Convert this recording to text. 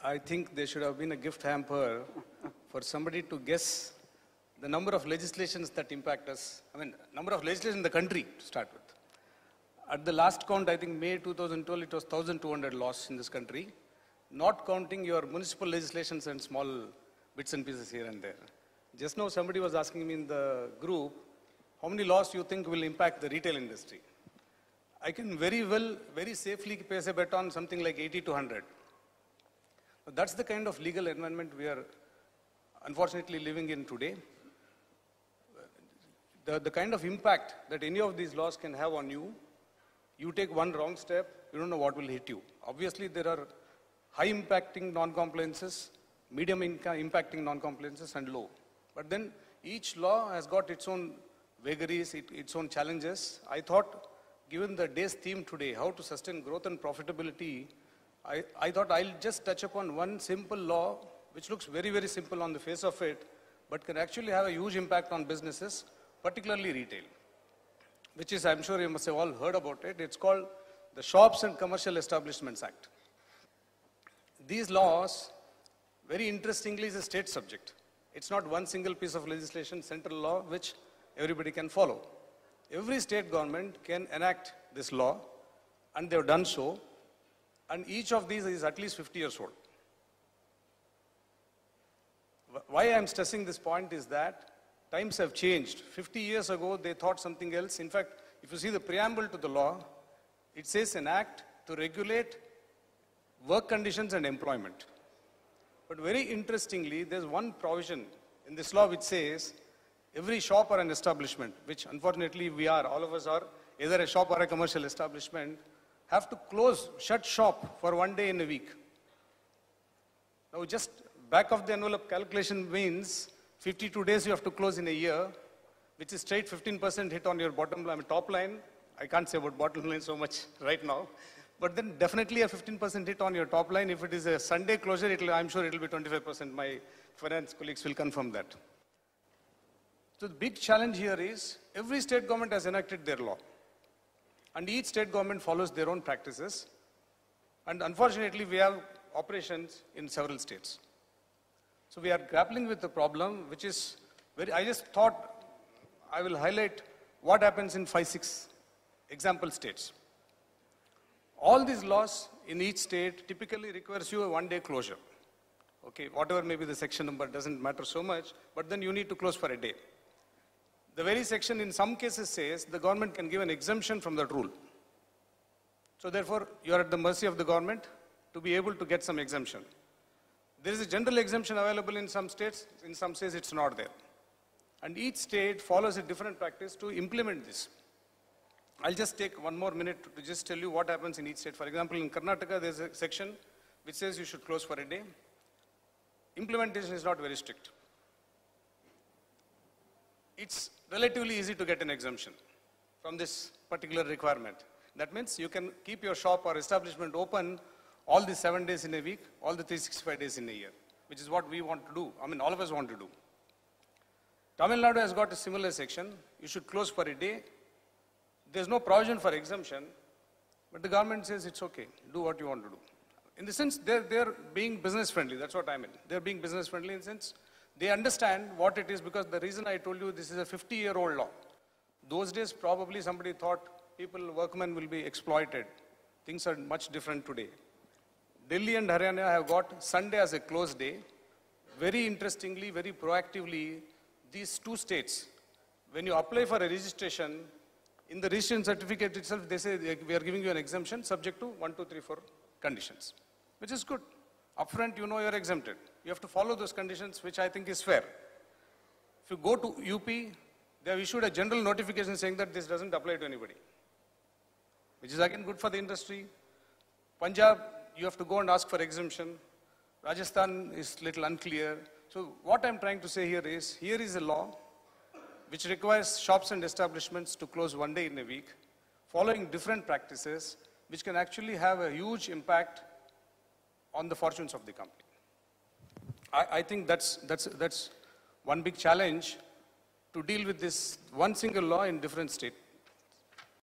I think there should have been a gift hamper for somebody to guess the number of legislations that impact us. I mean, number of legislation in the country to start with. At the last count, I think May 2012, it was 1,200 laws in this country, not counting your municipal legislations and small bits and pieces here and there. Just now, somebody was asking me in the group, how many laws you think will impact the retail industry? I can very safely place a bet on something like 80 to 100. That's the kind of legal environment we are unfortunately living in today. The kind of impact that any of these laws can have on you, you take one wrong step, you don't know what will hit you. Obviously, there are high impacting non-compliances, medium impacting non-compliances, and low. But then each law has got its own vagaries, its own challenges. I thought, given the day's theme today, how to sustain growth and profitability, I thought I'll just touch upon one simple law, which looks very simple on the face of it, but can actually have a huge impact on businesses, particularly retail, which is, I'm sure you must have all heard about it. It's called the Shops and Commercial Establishments Act. These laws, very interestingly, is a state subject. It's not one single piece of legislation, central law, which everybody can follow. Every state government can enact this law, and they've done so, and each of these is at least 50 years old. Why I'm stressing this point is that times have changed. 50 years ago, they thought something else. In fact, if you see the preamble to the law, it says an act to regulate work conditions and employment. But very interestingly, there's one provision in this law which says every shop or an establishment, which unfortunately we are, all of us are, either a shop or a commercial establishment, have to shut shop for one day in a week. Now just back of the envelope calculation means 52 days you have to close in a year, which is straight 15% hit on your bottom line, top line. I can't say about bottom line so much right now, but then definitely a 15% hit on your top line. If it is a Sunday closure, I'm sure it'll be 25%. My finance colleagues will confirm that. So the big challenge here is every state government has enacted their law, and each state government follows their own practices. And unfortunately, we have operations in several states. So we are grappling with the problem, which is I just thought I will highlight what happens in 5-6 example states. All these laws in each state typically requires you a one-day closure. Okay, whatever may be the section number doesn't matter so much, but then you need to close for a day. The very section in some cases says the government can give an exemption from that rule. So therefore, you are at the mercy of the government to be able to get some exemption. There is a general exemption available in some states it's not there. And each state follows a different practice to implement this. I'll just take one more minute to just tell you what happens in each state. For example, in Karnataka, there's a section which says you should close for a day. Implementation is not very strict. It's relatively easy to get an exemption from this particular requirement. That means you can keep your shop or establishment open all the 7 days in a week, all the 365 days in a year, which is what we want to do. I mean, all of us want to do. Tamil Nadu has got a similar section. You should close for a day. There's no provision for exemption, but the government says it's okay. Do what you want to do. In the sense, they're being business friendly. That's what I mean. They're being business friendly in the sense they understand what it is, because the reason I told you this is a 50-year-old law. Those days, probably somebody thought workmen will be exploited. Things are much different today. Delhi and Haryana have got Sunday as a close day. Very interestingly, very proactively, these two states, when you apply for a registration, in the registration certificate itself, they say we are giving you an exemption subject to 1, 2, 3, 4 conditions, which is good. Upfront, you know you're exempted. You have to follow those conditions, which I think is fair. If you go to UP, they have issued a general notification saying that this doesn't apply to anybody, which is again good for the industry. Punjab, you have to go and ask for exemption. Rajasthan is little unclear. So what I'm trying to say here is a law which requires shops and establishments to close one day in a week, following different practices, which can actually have a huge impact on the fortunes of the company. I think that's one big challenge to deal with this one single law in different states.